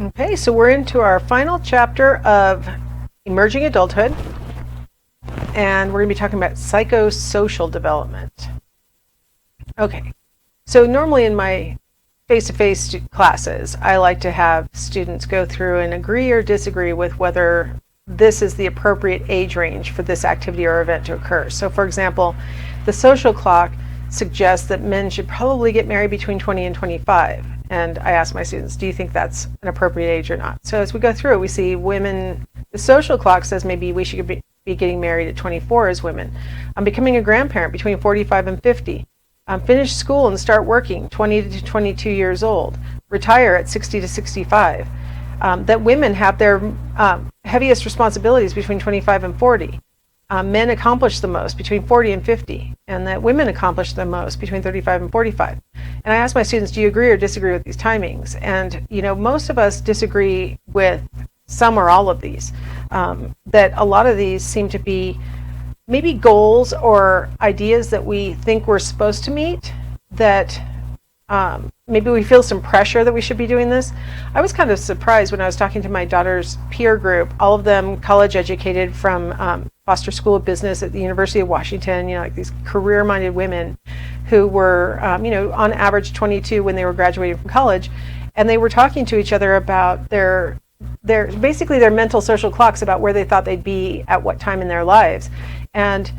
Okay, so we're into our final chapter of emerging adulthood, and we're going to be talking about psychosocial development. Okay, so normally in my face-to-face classes, I like to have students go through and agree or disagree with whether this is the appropriate age range for this activity or event to occur. So for example, the social clock suggests that men should probably get married between 20 and 25. And I ask my students, do you think that's an appropriate age or not? So as we go through it, we see women, the social clock says maybe we should be getting married at 24 as women. Becoming a grandparent between 45 and 50. Finish school and start working 20 to 22 years old. Retire at 60 to 65. That women have their heaviest responsibilities between 25 and 40. Men accomplish the most between 40 and 50, and that women accomplish the most between 35 and 45. And I ask my students, do you agree or disagree with these timings? And most of us disagree with some or all of these. That a lot of these seem to be maybe goals or ideas that we think we're supposed to meet, that maybe we feel some pressure that we should be doing this. I was kind of surprised when I was talking to my daughter's peer group, all of them college educated from Foster School of Business at the University of Washington, like these career-minded women who were, on average 22 when they were graduating from college, and they were talking to each other about their basically their mental social clocks about where they thought they'd be at what time in their lives. And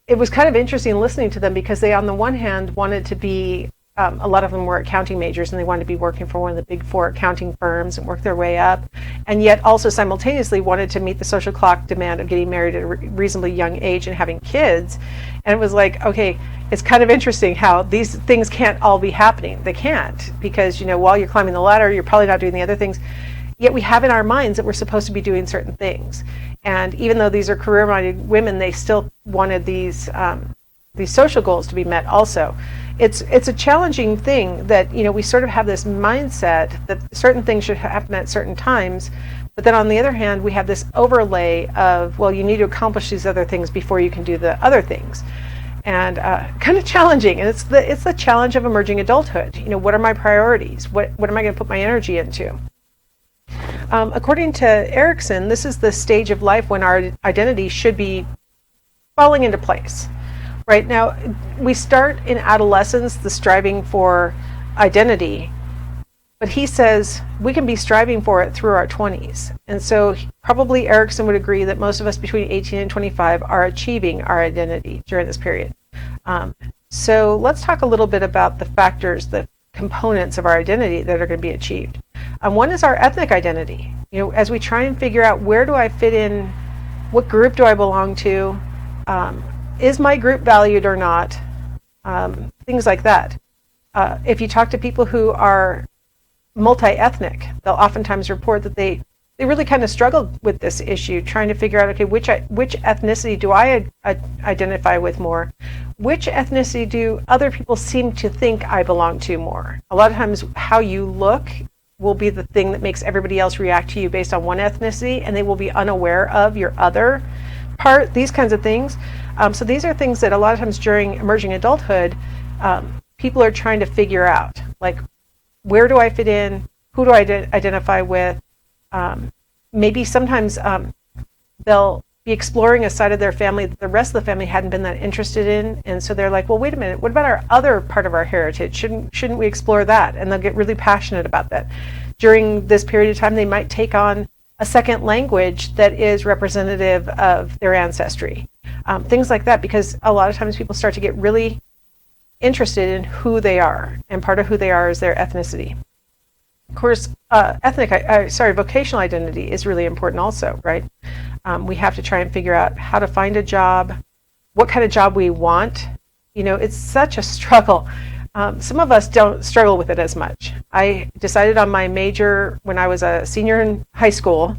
it was kind of interesting listening to them because they, on the one hand, wanted to be a lot of them were accounting majors, and they wanted to be working for one of the big four accounting firms and work their way up, and yet also simultaneously wanted to meet the social clock demand of getting married at a reasonably young age and having kids. And it was like, okay, it's kind of interesting how these things can't all be happening. They can't, because while you're climbing the ladder, you're probably not doing the other things. Yet we have in our minds that we're supposed to be doing certain things. And even though these are career-minded women, they still wanted these social goals to be met also. It's a challenging thing that we sort of have this mindset that certain things should happen at certain times, but then on the other hand we have this overlay of, well, you need to accomplish these other things before you can do the other things, and kind of challenging. And it's the challenge of emerging adulthood. What are my priorities? What am I going to put my energy into? According to Erickson, this is the stage of life when our identity should be falling into place. Right now, we start in adolescence, the striving for identity, but he says we can be striving for it through our 20s. And so probably Erickson would agree that most of us between 18 and 25 are achieving our identity during this period. So let's talk a little bit about the factors, the components of our identity that are going to be achieved. One is our ethnic identity. As we try and figure out, where do I fit in, what group do I belong to, is my group valued or not? Things like that. If you talk to people who are multi-ethnic, they'll oftentimes report that they really kind of struggled with this issue, trying to figure out, okay, which ethnicity do I identify with more? Which ethnicity do other people seem to think I belong to more? A lot of times how you look will be the thing that makes everybody else react to you based on one ethnicity, and they will be unaware of your other part, these kinds of things. So these are things that a lot of times during emerging adulthood, people are trying to figure out, like, where do I fit in? Who do I identify with? Maybe sometimes they'll be exploring a side of their family that the rest of the family hadn't been that interested in, and so they're like, well, wait a minute, what about our other part of our heritage? Shouldn't we explore that? And they'll get really passionate about that. During this period of time, they might take on a second language that is representative of their ancestry. Things like that, because a lot of times people start to get really interested in who they are, and part of who they are is their ethnicity. Of course, vocational identity is really important also, right? We have to try and figure out how to find a job, what kind of job we want. It's such a struggle. Some of us don't struggle with it as much. I decided on my major when I was a senior in high school.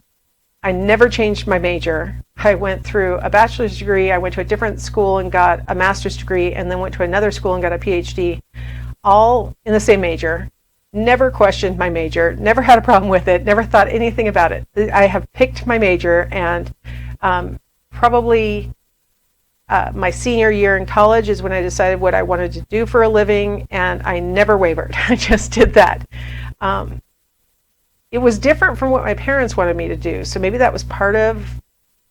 I never changed my major. I went through a bachelor's degree, I went to a different school and got a master's degree, and then went to another school and got a PhD, all in the same major. Never questioned my major, never had a problem with it, never thought anything about it. I have picked my major, and probably my senior year in college is when I decided what I wanted to do for a living, and I never wavered. I just did that. it was different from what my parents wanted me to do. So maybe that was part of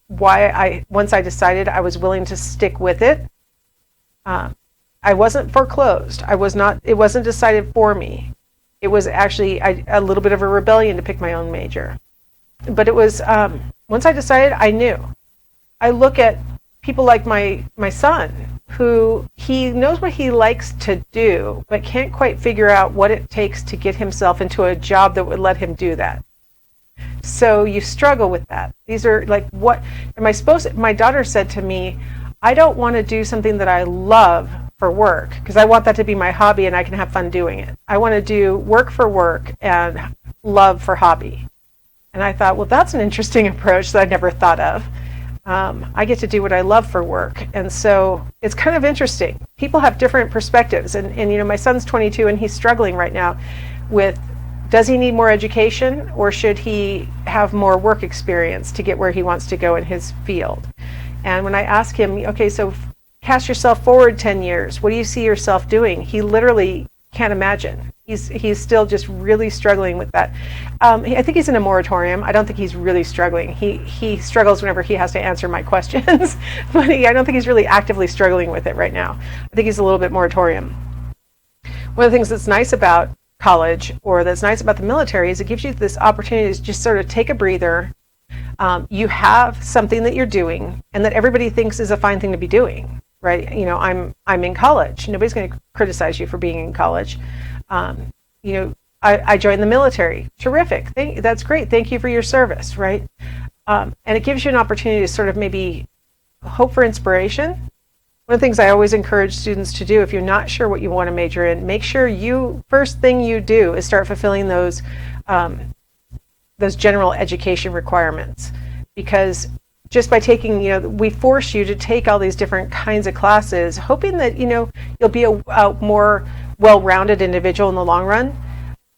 why once I decided, I was willing to stick with it. I wasn't foreclosed. It wasn't decided for me. It was actually a little bit of a rebellion to pick my own major. But it was, once I decided, I knew. I look at people like my son, who he knows what he likes to do, but can't quite figure out what it takes to get himself into a job that would let him do that. So you struggle with that. These are like, what am I supposed to, my daughter said to me, I don't want to do something that I love for work, because I want that to be my hobby and I can have fun doing it. I want to do work for work and love for hobby. And I thought, well, that's an interesting approach that I never thought of. I get to do what I love for work. And so it's kind of interesting. People have different perspectives. And you know, my son's 22 and he's struggling right now with, does he need more education, or should he have more work experience to get where he wants to go in his field? And when I ask him, okay, so cast yourself forward 10 years, what do you see yourself doing? He literally can't imagine. He's still just really struggling with that. I think he's in a moratorium. I don't think he's really struggling. He struggles whenever he has to answer my questions, but I don't think he's really actively struggling with it right now. I think he's a little bit moratorium. One of the things that's nice about college, or that's nice about the military, is it gives you this opportunity to just sort of take a breather. You have something that you're doing and that everybody thinks is a fine thing to be doing, right? You know, I'm in college. Nobody's going to criticize you for being in college. You know, I joined the military. Terrific. That's great. Thank you for your service, right? And it gives you an opportunity to sort of maybe hope for inspiration. One of the things I always encourage students to do, if you're not sure what you want to major in, make sure first thing you do is start fulfilling those general education requirements. Because just by taking, you know, we force you to take all these different kinds of classes, hoping that, you know, you'll be a more well-rounded individual in the long run.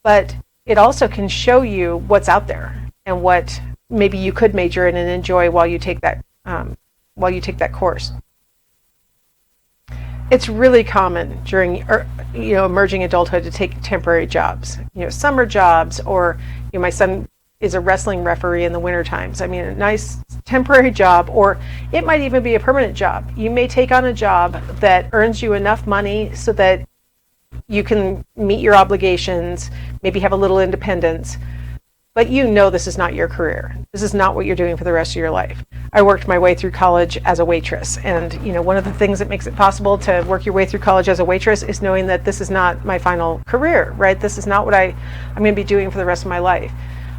But it also can show you what's out there and what maybe you could major in and enjoy while you take that course. It's really common during, you know, emerging adulthood to take temporary jobs, you know, summer jobs, or, you know, my son is a wrestling referee in the winter times. I mean, a nice temporary job, or it might even be a permanent job. You may take on a job that earns you enough money so that you can meet your obligations, maybe have a little independence, but you know this is not your career. This is not what you're doing for the rest of your life. I worked my way through college as a waitress, and you know, one of the things that makes it possible to work your way through college as a waitress is knowing that this is not my final career, right? This is not what I'm going to be doing for the rest of my life.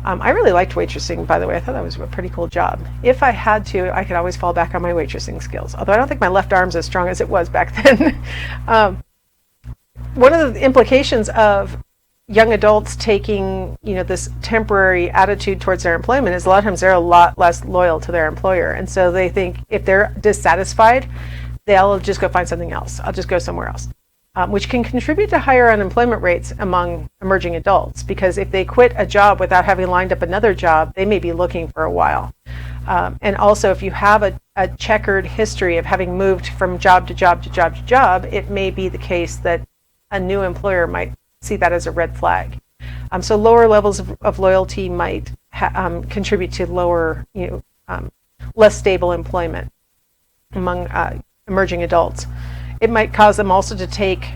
I really liked waitressing, by the way. I thought that was a pretty cool job. If I had to, I could always fall back on my waitressing skills, although I don't think my left arm's as strong as it was back then. One of the implications of young adults taking, you know, this temporary attitude towards their employment is a lot of times they're a lot less loyal to their employer. And so they think if they're dissatisfied, they'll just go find something else. I'll just go somewhere else. Which can contribute to higher unemployment rates among emerging adults, because if they quit a job without having lined up another job, they may be looking for a while. And also, if you have a checkered history of having moved from job to job to job to job, it may be the case that a new employer might see that as a red flag. So lower levels of loyalty might contribute to lower, you know, less stable employment among emerging adults. It might cause them also to take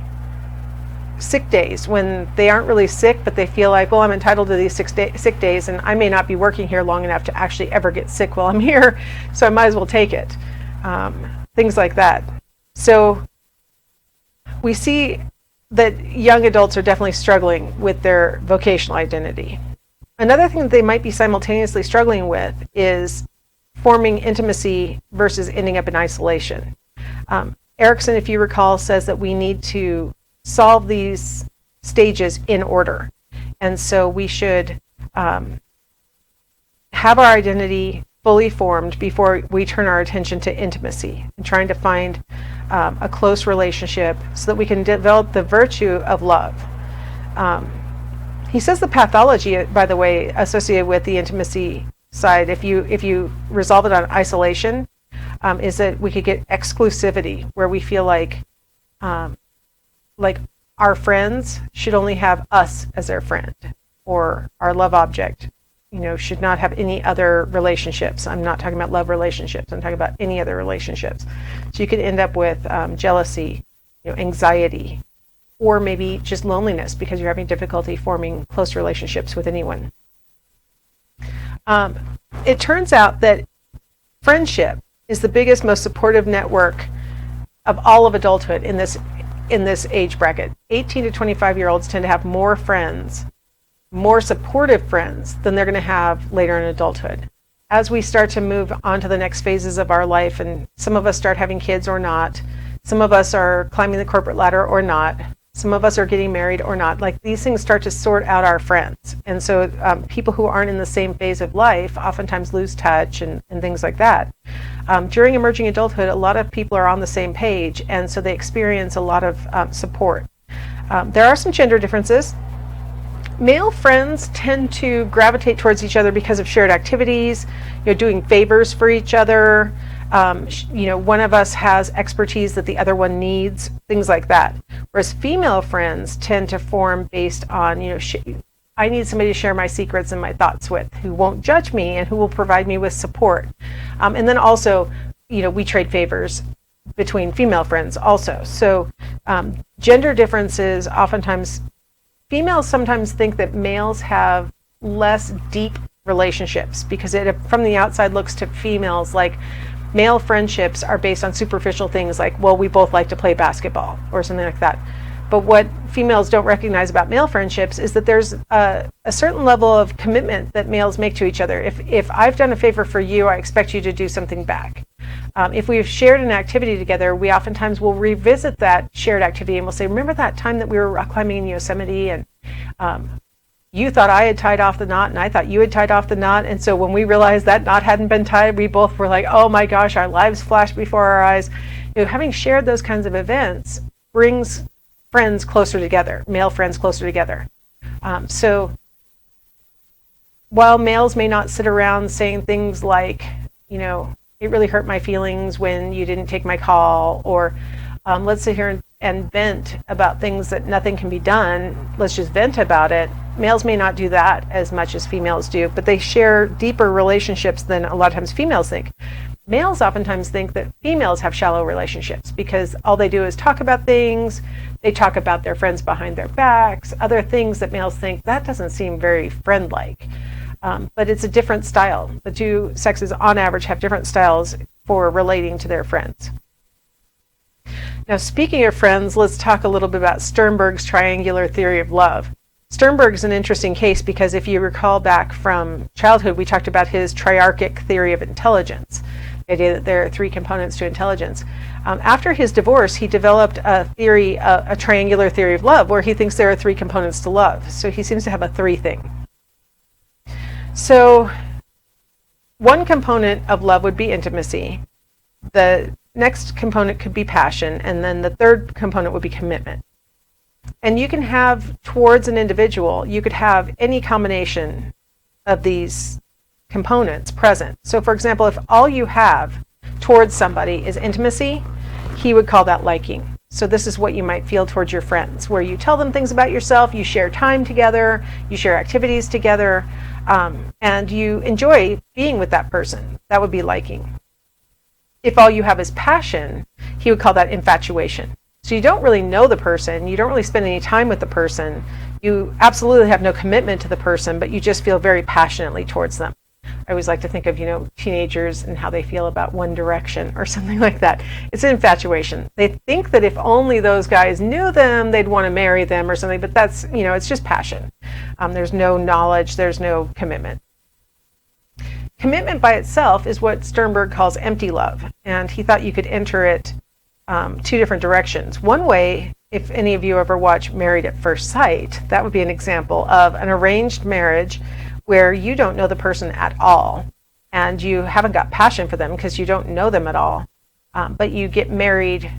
sick days when they aren't really sick, but they feel like, well, I'm entitled to these sick days, and I may not be working here long enough to actually ever get sick while I'm here, so I might as well take it. Things like that. So we see that young adults are definitely struggling with their vocational identity. Another thing that they might be simultaneously struggling with is forming intimacy versus ending up in isolation. Erickson, if you recall, says that we need to solve these stages in order. And so we should have our identity fully formed before we turn our attention to intimacy and trying to find a close relationship so that we can develop the virtue of love. He says the pathology, by the way, associated with the intimacy side, if you resolve it on isolation, is that we could get exclusivity, where we feel like our friends should only have us as their friend, or our love object, should not have any other relationships. I'm not talking about love relationships. I'm talking about any other relationships. So you could end up with jealousy, anxiety, or maybe just loneliness because you're having difficulty forming close relationships with anyone. It turns out that friendship is the biggest, most supportive network of all of adulthood in this age bracket. 18 to 25-year-olds tend to have more friends, more supportive friends than they're going to have later in adulthood. As we start to move on to the next phases of our life, and some of us start having kids or not, some of us are climbing the corporate ladder or not, some of us are getting married or not, like these things start to sort out our friends. And so people who aren't in the same phase of life oftentimes lose touch and things like that. During emerging adulthood, a lot of people are on the same page, and so they experience a lot of support. There are some gender differences. Male friends tend to gravitate towards each other because of shared activities, doing favors for each other. One of us has expertise that the other one needs, things like that. Whereas female friends tend to form based on, I need somebody to share my secrets and my thoughts with, who won't judge me and who will provide me with support. And then also, we trade favors between female friends also. So gender differences, oftentimes, females sometimes think that males have less deep relationships because it, from the outside, looks to females like male friendships are based on superficial things like, well, we both like to play basketball or something like that. But what females don't recognize about male friendships is that there's a certain level of commitment that males make to each other. If I've done a favor for you, I expect you to do something back. If we've shared an activity together, we oftentimes will revisit that shared activity and we'll say, remember that time that we were rock climbing in Yosemite and you thought I had tied off the knot and I thought you had tied off the knot. And so when we realized that knot hadn't been tied, we both were like, oh my gosh, our lives flashed before our eyes. Having shared those kinds of events brings friends closer together, male friends closer together. So while males may not sit around saying things like, it really hurt my feelings when you didn't take my call, or let's sit here and vent about things that nothing can be done, let's just vent about it. Males may not do that as much as females do, but they share deeper relationships than a lot of times females think. Males oftentimes think that females have shallow relationships because all they do is talk about things, they talk about their friends behind their backs, other things that males think, that doesn't seem very friend-like. But it's a different style. The two sexes on average have different styles for relating to their friends. Now, speaking of friends, let's talk a little bit about Sternberg's triangular theory of love. Sternberg is an interesting case because if you recall back from childhood, we talked about his triarchic theory of intelligence, the idea that there are three components to intelligence. After his divorce, he developed a theory, a triangular theory of love, where he thinks there are three components to love. So he seems to have a three thing. So one component of love would be intimacy. The next component could be passion, and then the third component would be commitment. And you can have towards an individual, you could have any combination of these components present. So for example, if all you have towards somebody is intimacy, he would call that liking. So this is what you might feel towards your friends, where you tell them things about yourself, you share time together, you share activities together, and you enjoy being with that person. That would be liking. If all you have is passion, he would call that infatuation. So you don't really know the person, you don't really spend any time with the person, you absolutely have no commitment to the person, but you just feel very passionately towards them. I always like to think of, teenagers and how they feel about One Direction or something like that. It's an infatuation. They think that if only those guys knew them, they'd want to marry them or something, but that's, it's just passion. There's no knowledge, there's no commitment. Commitment by itself is what Sternberg calls empty love, and he thought you could enter it two different directions. One way, if any of you ever watch Married at First Sight, that would be an example of an arranged marriage where you don't know the person at all and you haven't got passion for them because you don't know them at all, but you get married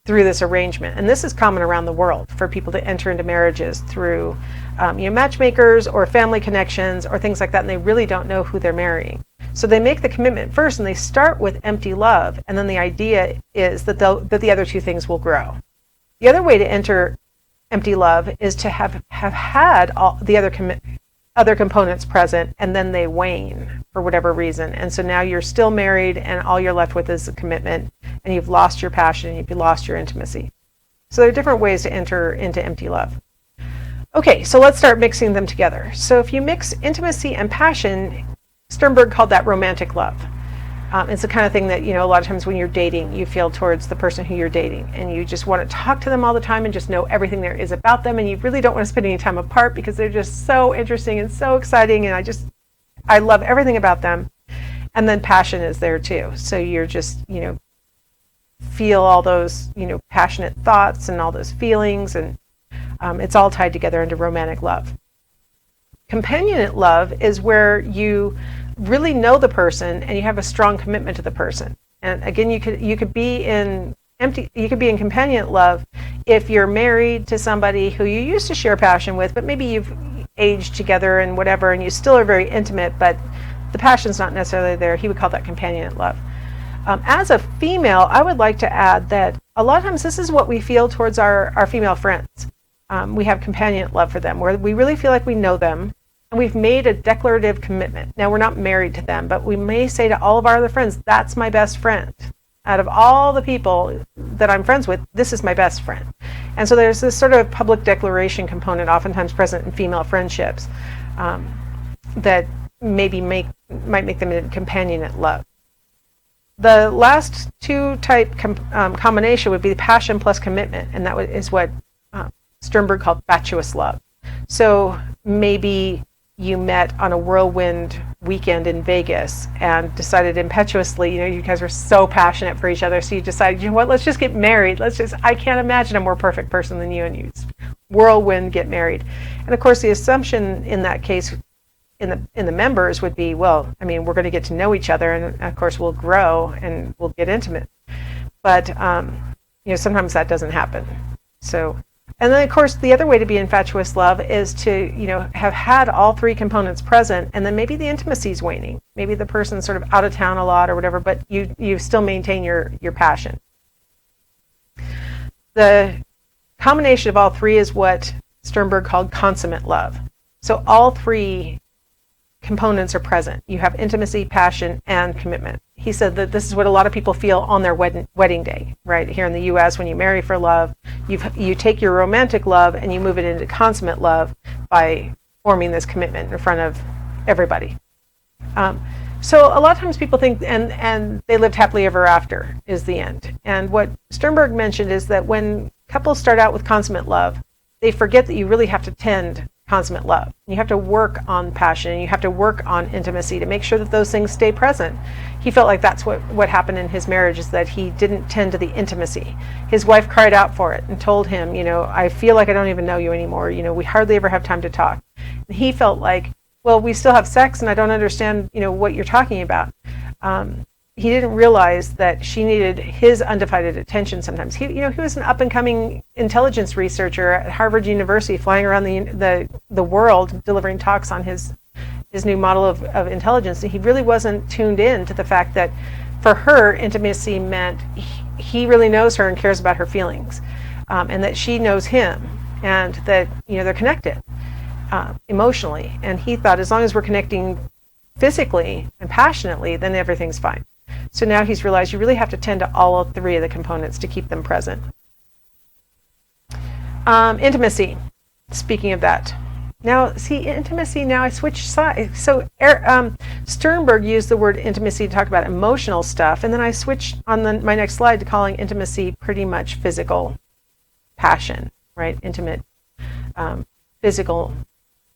through this arrangement. And this is common around the world for people to enter into marriages through matchmakers or family connections or things like that, and they really don't know who they're marrying. So they make the commitment first and they start with empty love, and then the idea is that the other two things will grow. The other way to enter empty love is to have had all the other components present, and then they wane for whatever reason. And so now you're still married and all you're left with is a commitment, and you've lost your passion, and you've lost your intimacy. So there are different ways to enter into empty love. Okay, so let's start mixing them together. So if you mix intimacy and passion, Sternberg called that romantic love. It's the kind of thing that, a lot of times when you're dating, you feel towards the person who you're dating, and you just want to talk to them all the time and just know everything there is about them, and you really don't want to spend any time apart because they're just so interesting and so exciting, and I love everything about them. And then passion is there too. So you're just, feel all those, passionate thoughts and all those feelings, and it's all tied together into romantic love. Companionate love is where you really know the person and you have a strong commitment to the person. And again, you could be in companionate love if you're married to somebody who you used to share passion with, but maybe you've aged together and whatever, and you still are very intimate, but the passion's not necessarily there. He would call that companionate love. As a female, I would like to add that a lot of times this is what we feel towards our female friends. We have companionate love for them, where we really feel like we know them, and we've made a declarative commitment. Now, we're not married to them, but we may say to all of our other friends, that's my best friend. Out of all the people that I'm friends with, this is my best friend. And so there's this sort of public declaration component oftentimes present in female friendships that maybe might make them in companionate love. The last two-type combination would be passion plus commitment, and that is what Sternberg called fatuous love. So maybe you met on a whirlwind weekend in Vegas and decided impetuously, you guys were so passionate for each other, so you decided, what, let's just get married. I can't imagine a more perfect person than you, and you whirlwind get married. And of course, the assumption in that case in the members would be, well, we're going to get to know each other, and of course we'll grow and we'll get intimate. But sometimes that doesn't happen. So, and then of course the other way to be in fatuous love is to have had all three components present, and then maybe the intimacy is waning. Maybe the person's sort of out of town a lot or whatever, but you still maintain your passion. The combination of all three is what Sternberg called consummate love. So all three components are present. You have intimacy, passion, and commitment. He said that this is what a lot of people feel on their wedding day, right? Here in the U.S., when you marry for love, you take your romantic love and you move it into consummate love by forming this commitment in front of everybody. So a lot of times people think, and they lived happily ever after is the end. And what Sternberg mentioned is that when couples start out with consummate love, they forget that you really have to tend consummate love. You have to work on passion, and you have to work on intimacy to make sure that those things stay present. He felt like that's what happened in his marriage, is that he didn't tend to the intimacy. His wife cried out for it and told him, I feel like I don't even know you anymore. We hardly ever have time to talk. And he felt like, well, we still have sex and I don't understand, what you're talking about. He didn't realize that she needed his undivided attention sometimes. He was an up-and-coming intelligence researcher at Harvard University, flying around the world, delivering talks on his new model of intelligence. And he really wasn't tuned in to the fact that for her, intimacy meant he really knows her and cares about her feelings, and that she knows him, and that they're connected emotionally. And he thought, as long as we're connecting physically and passionately, then everything's fine. So now he's realized you really have to tend to all three of the components to keep them present. Intimacy. Speaking of that. Now, see, intimacy, now I switched sides. So Sternberg used the word intimacy to talk about emotional stuff, and then I switched on my next slide to calling intimacy pretty much physical passion, right? Intimate physical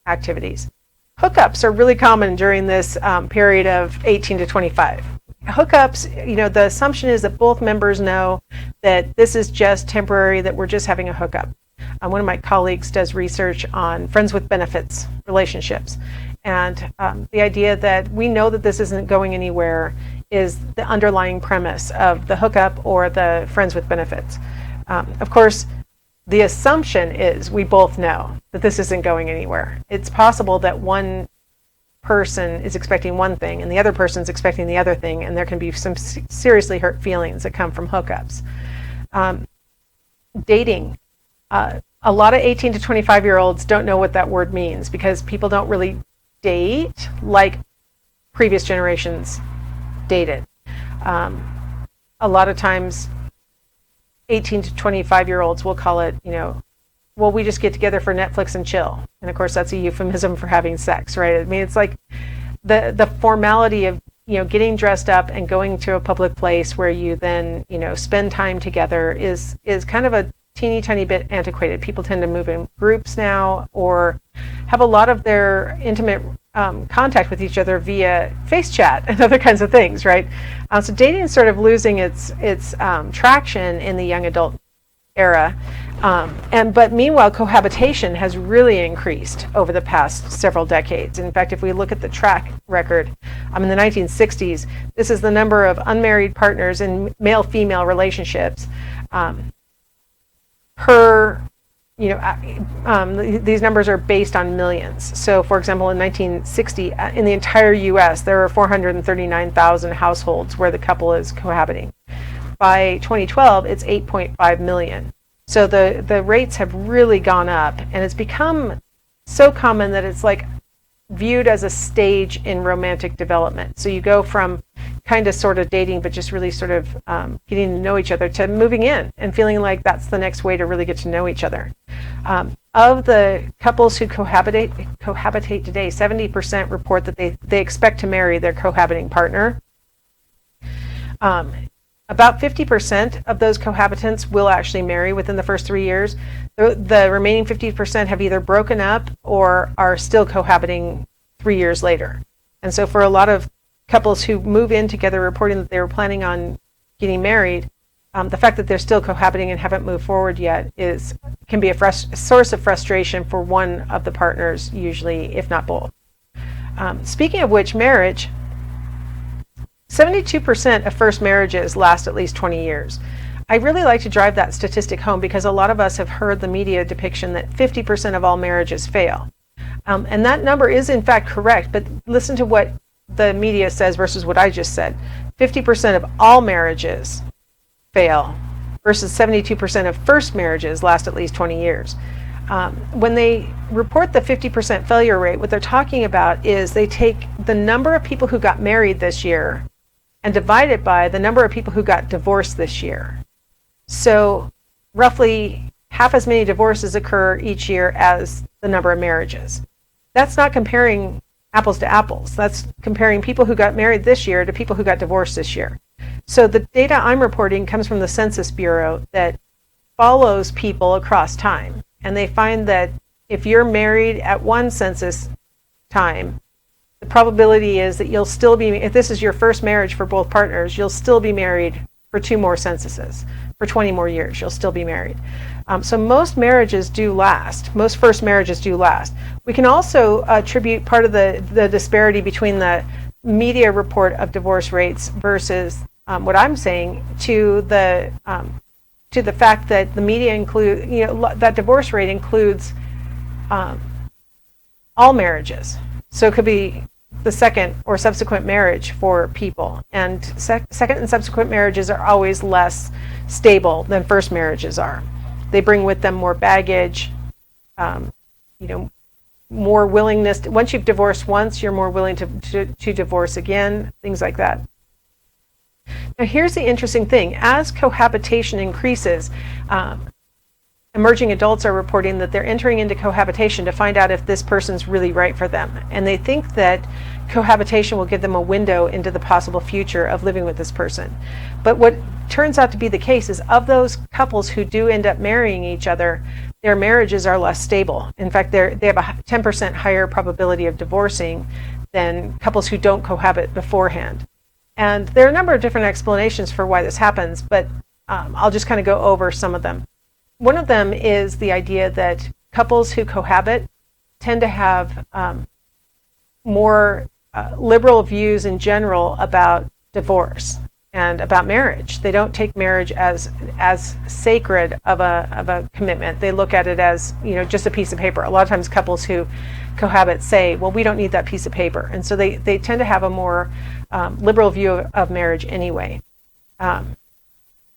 activities. Hookups are really common during this period of 18 to 25. Hookups, the assumption is that both members know that this is just temporary, that we're just having a hookup. One of my colleagues does research on friends with benefits relationships, and the idea that we know that this isn't going anywhere is the underlying premise of the hookup or the friends with benefits. Of course, the assumption is we both know that this isn't going anywhere. It's possible that one person is expecting one thing and the other person's expecting the other thing, and there can be some seriously hurt feelings that come from hookups. Dating. a lot of 18 to 25-year-olds don't know what that word means because people don't really date like previous generations dated. A lot of times 18 to 25-year-olds will call it, well, we just get together for Netflix and chill. And of course, that's a euphemism for having sex, right? I mean, it's like the formality of, getting dressed up and going to a public place where you then, spend time together is kind of a teeny tiny bit antiquated. People tend to move in groups now or have a lot of their intimate contact with each other via face chat and other kinds of things, right? So dating is sort of losing its traction in the young adult era. But meanwhile, cohabitation has really increased over the past several decades. In fact, if we look at the track record in the 1960s, this is the number of unmarried partners in male-female relationships per, these numbers are based on millions. So, for example, in 1960, in the entire U.S., there were 439,000 households where the couple is cohabiting. By 2012, it's 8.5 million. So the rates have really gone up, and it's become so common that it's like viewed as a stage in romantic development. So you go from kind of sort of dating, but just really sort of getting to know each other, to moving in and feeling like that's the next way to really get to know each other. Of the couples who cohabitate today, 70% report that they expect to marry their cohabiting partner. About 50% of those cohabitants will actually marry within the first 3 years. The remaining 50% have either broken up or are still cohabiting 3 years later. And so for a lot of couples who move in together reporting that they were planning on getting married, the fact that they're still cohabiting and haven't moved forward yet can be a source of frustration for one of the partners, usually, if not both. Speaking of which, marriage, 72% of first marriages last at least 20 years. I really like to drive that statistic home because a lot of us have heard the media depiction that 50% of all marriages fail. And that number is in fact correct, but listen to what the media says versus what I just said. 50% of all marriages fail versus 72% of first marriages last at least 20 years. When they report the 50% failure rate, what they're talking about is they take the number of people who got married this year and divide it by the number of people who got divorced this year. So roughly half as many divorces occur each year as the number of marriages. That's not comparing apples to apples. That's comparing people who got married this year to people who got divorced this year. So the data I'm reporting comes from the Census Bureau that follows people across time. And they find that if you're married at one census time, the probability is that you'll still be, if this is your first marriage for both partners, you'll still be married for 2 more censuses. For 20 more years, you'll still be married. So most marriages do last. Most first marriages do last. We can also attribute part of the disparity between the media report of divorce rates versus what I'm saying to the fact that the media that divorce rate includes all marriages. So it could be the second or subsequent marriage for people. And second and subsequent marriages are always less stable than first marriages are. They bring with them more baggage, more willingness. Once you've divorced once, you're more willing to divorce again, things like that. Now here's the interesting thing. As cohabitation increases, emerging adults are reporting that they're entering into cohabitation to find out if this person's really right for them. And they think that cohabitation will give them a window into the possible future of living with this person. But what turns out to be the case is of those couples who do end up marrying each other, their marriages are less stable. In fact, they have a 10% higher probability of divorcing than couples who don't cohabit beforehand. And there are a number of different explanations for why this happens, but I'll just kind of go over some of them. One of them is the idea that couples who cohabit tend to have more liberal views in general about divorce and about marriage. They don't take marriage as sacred of a commitment. They look at it as just a piece of paper. A lot of times couples who cohabit say, well, we don't need that piece of paper. And so they tend to have a more liberal view of marriage anyway.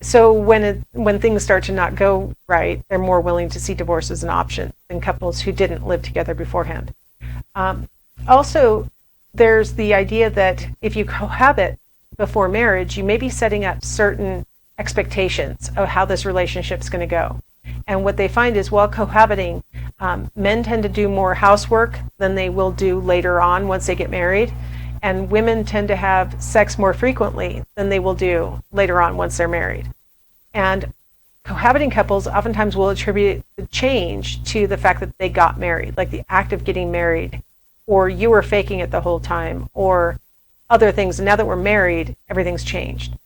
So when things start to not go right, they're more willing to see divorce as an option than couples who didn't live together beforehand. Also, there's the idea that if you cohabit before marriage, you may be setting up certain expectations of how this relationship is going to go. And what they find is while cohabiting, men tend to do more housework than they will do later on once they get married. And women tend to have sex more frequently than they will do later on once they're married. And cohabiting couples oftentimes will attribute the change to the fact that they got married, like the act of getting married, or you were faking it the whole time, or other things. And now that we're married, everything's changed.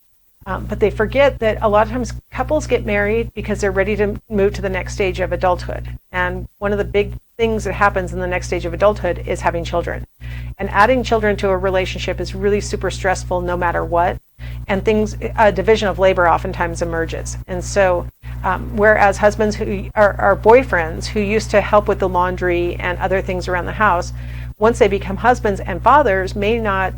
But they forget that a lot of times couples get married because they're ready to move to the next stage of adulthood. And one of the big things that happens in the next stage of adulthood is having children. And adding children to a relationship is really super stressful no matter what. And a division of labor oftentimes emerges. And so whereas husbands who are boyfriends who used to help with the laundry and other things around the house, once they become husbands and fathers, may not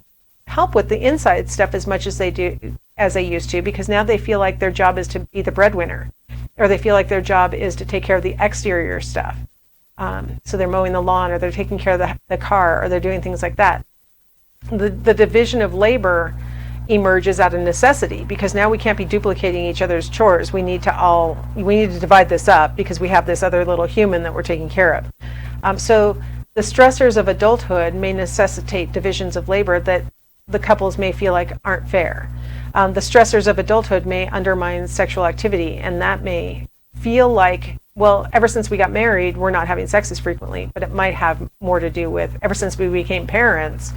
help with the inside stuff as much as they used to, because now they feel like their job is to be the breadwinner, or they feel like their job is to take care of the exterior stuff. So they're mowing the lawn, or they're taking care of the car, or they're doing things like that. The division of labor emerges out of necessity, because now we can't be duplicating each other's chores. We need to divide this up because we have this other little human that we're taking care of. So the stressors of adulthood may necessitate divisions of labor that the couples may feel like aren't fair. The stressors of adulthood may undermine sexual activity, and that may feel like, well, ever since we got married, we're not having sex as frequently, but it might have more to do with ever since we became parents,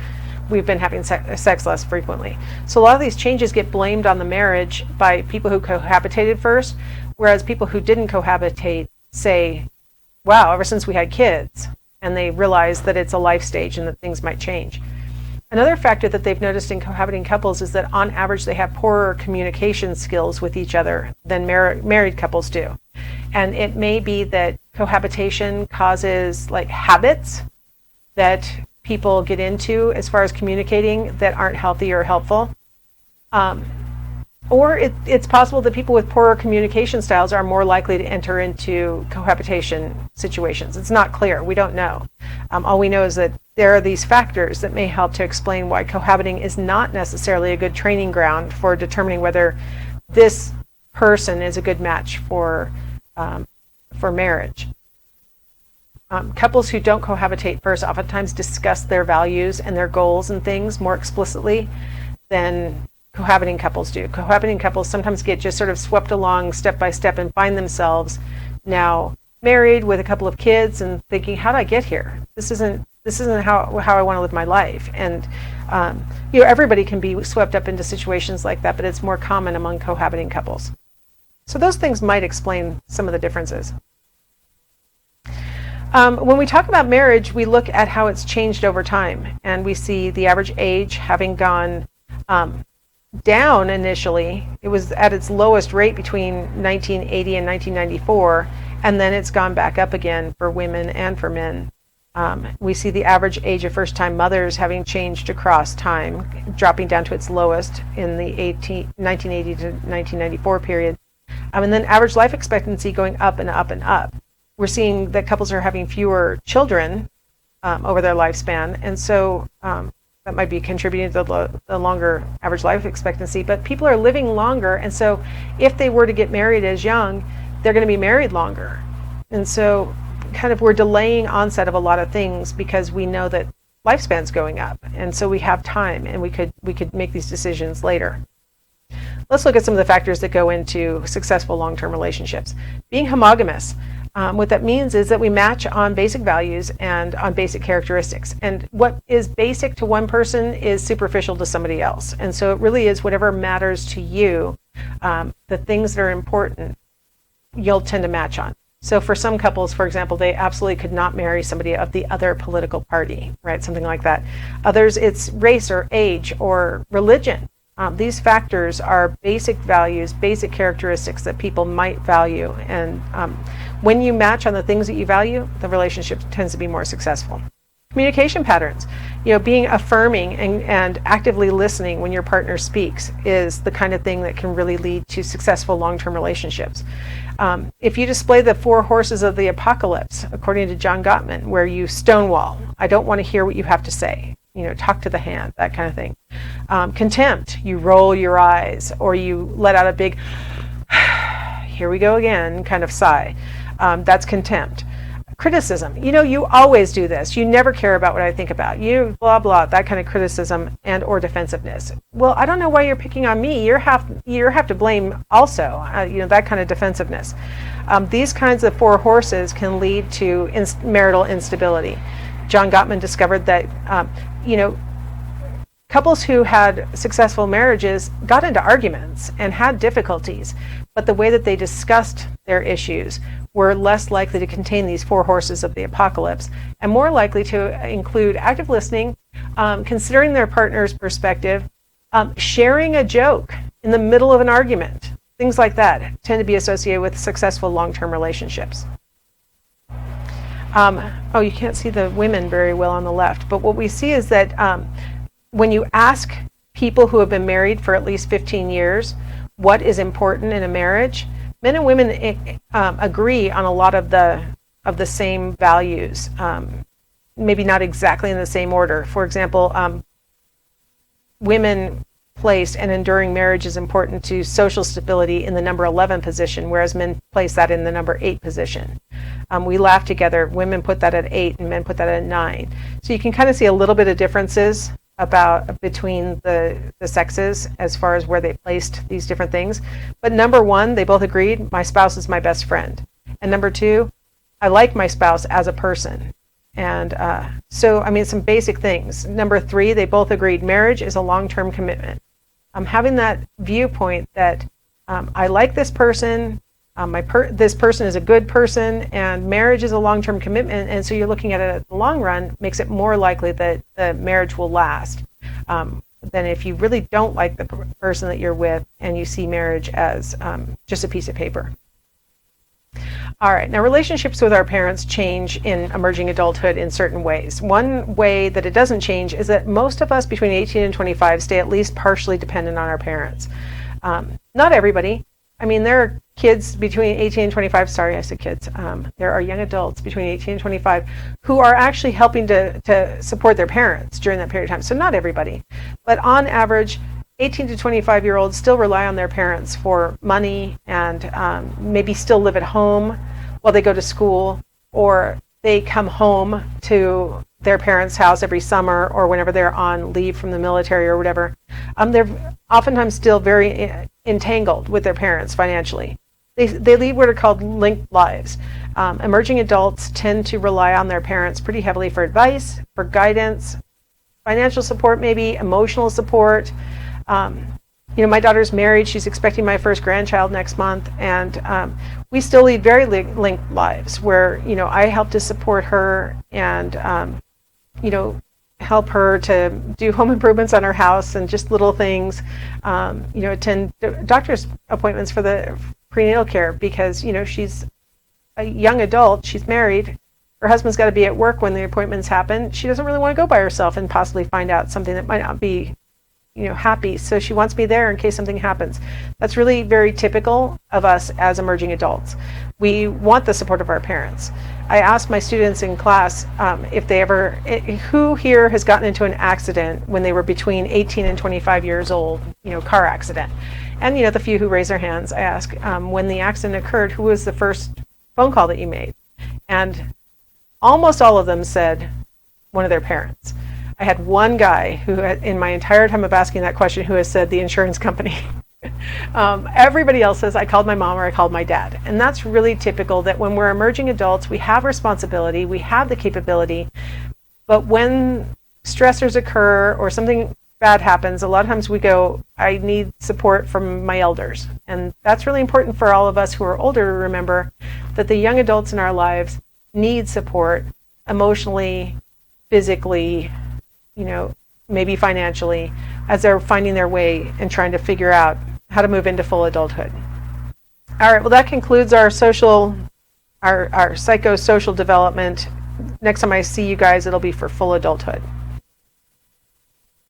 we've been having sex less frequently. So a lot of these changes get blamed on the marriage by people who cohabitated first, whereas people who didn't cohabitate say, wow, ever since we had kids, and they realize that it's a life stage and that things might change. Another factor that they've noticed in cohabiting couples is that on average they have poorer communication skills with each other than married couples do. And it may be that cohabitation causes like habits that people get into as far as communicating that aren't healthy or helpful. Or it's possible that people with poorer communication styles are more likely to enter into cohabitation situations. It's not clear. We don't know. All we know is that there are these factors that may help to explain why cohabiting is not necessarily a good training ground for determining whether this person is a good match for marriage. Couples who don't cohabitate first oftentimes discuss their values and their goals and things more explicitly than cohabiting couples do. Cohabiting couples sometimes get just sort of swept along step by step and find themselves now married with a couple of kids and thinking, how did I get here? This isn't how I want to live my life. And everybody can be swept up into situations like that, but it's more common among cohabiting couples. So those things might explain some of the differences. When we talk about marriage, we look at how it's changed over time, and we see the average age having gone down initially. It was at its lowest rate between 1980 and 1994, and then it's gone back up again for women and for men. We see the average age of first-time mothers having changed across time, dropping down to its lowest in the 1980 to 1994 period. And then average life expectancy going up and up and up. We're seeing that couples are having fewer children over their lifespan, and so that might be contributing to the longer average life expectancy. But people are living longer, and so if they were to get married as young, they're going to be married longer. And so kind of we're delaying onset of a lot of things because we know that lifespan's going up, and so we have time, and we could make these decisions later. Let's look at some of the factors that go into successful long-term relationships. Being homogamous. What that means is that we match on basic values and on basic characteristics. And what is basic to one person is superficial to somebody else. And so it really is whatever matters to you, the things that are important, you'll tend to match on. So for some couples, for example, they absolutely could not marry somebody of the other political party, right? Something like that. Others, it's race or age or religion. These factors are basic values, basic characteristics that people might value. And when you match on the things that you value, the relationship tends to be more successful. Communication patterns. Being affirming and actively listening when your partner speaks is the kind of thing that can really lead to successful long-term relationships. If you display the 4 horses of the apocalypse, according to John Gottman, where you stonewall, I don't want to hear what you have to say, talk to the hand, that kind of thing. Contempt, you roll your eyes, or you let out a big, here we go again, kind of sigh. That's contempt. Criticism, you always do this. You never care about what I think about you, blah, blah, that kind of criticism and or defensiveness. Well, I don't know why you're picking on me. You have to blame also, that kind of defensiveness. These kinds of 4 horses can lead to marital instability. John Gottman discovered that, couples who had successful marriages got into arguments and had difficulties, but the way that they discussed their issues were less likely to contain these 4 horses of the apocalypse and more likely to include active listening, considering their partner's perspective, sharing a joke in the middle of an argument. Things like that tend to be associated with successful long-term relationships. You can't see the women very well on the left, but what we see is that when you ask people who have been married for at least 15 years what is important in a marriage, men and women agree on a lot of the same values, maybe not exactly in the same order. For example, women placed an enduring marriage is important to social stability in the number 11 position, whereas men place that in the number 8 position. We laugh together. Women put that at 8 and men put that at 9. So you can kind of see a little bit of differences between the sexes as far as where they placed these different things. But number 1, they both agreed, my spouse is my best friend. And number 2, I like my spouse as a person. And some basic things. Number 3, they both agreed marriage is a long-term commitment. Having that viewpoint that I like this person, this person is a good person, and marriage is a long-term commitment, and so you're looking at it at the long run, makes it more likely that the marriage will last than if you really don't like the person that you're with and you see marriage as just a piece of paper. All right, now relationships with our parents change in emerging adulthood in certain ways. One way that it doesn't change is that most of us between 18 and 25 stay at least partially dependent on our parents. Not everybody. There are kids between 18 and 25, sorry, I said kids. There are young adults between 18 and 25 who are actually helping to support their parents during that period of time. So not everybody. But on average, 18 to 25-year-olds still rely on their parents for money and maybe still live at home while they go to school, or they come home to their parents' house every summer or whenever they're on leave from the military or whatever. They're oftentimes still very entangled with their parents financially. They lead what are called linked lives. Emerging adults tend to rely on their parents pretty heavily for advice, for guidance, financial support maybe, emotional support. My daughter's married. She's expecting my first grandchild next month, and we still lead very linked lives where, I help to support her and, help her to do home improvements on her house and just little things, attend doctor's appointments for the prenatal care because, she's a young adult, she's married, her husband's got to be at work when the appointments happen. She doesn't really want to go by herself and possibly find out something that might not be happy. So she wants me there in case something happens. That's really very typical of us as emerging adults. We want the support of our parents. I asked my students in class who here has gotten into an accident when they were between 18 and 25 years old, car accident. And, the few who raise their hands, I ask, when the accident occurred, who was the first phone call that you made? And almost all of them said one of their parents. I had one guy who, in my entire time of asking that question, who has said the insurance company. Everybody else says I called my mom or I called my dad. And that's really typical that when we're emerging adults, we have responsibility, we have the capability, but when stressors occur or something bad happens, a lot of times we go, I need support from my elders. And that's really important for all of us who are older to remember that the young adults in our lives need support emotionally, physically, maybe financially, as they're finding their way and trying to figure out how to move into full adulthood. All right, well, that concludes our psychosocial development. Next time I see you guys, it'll be for full adulthood.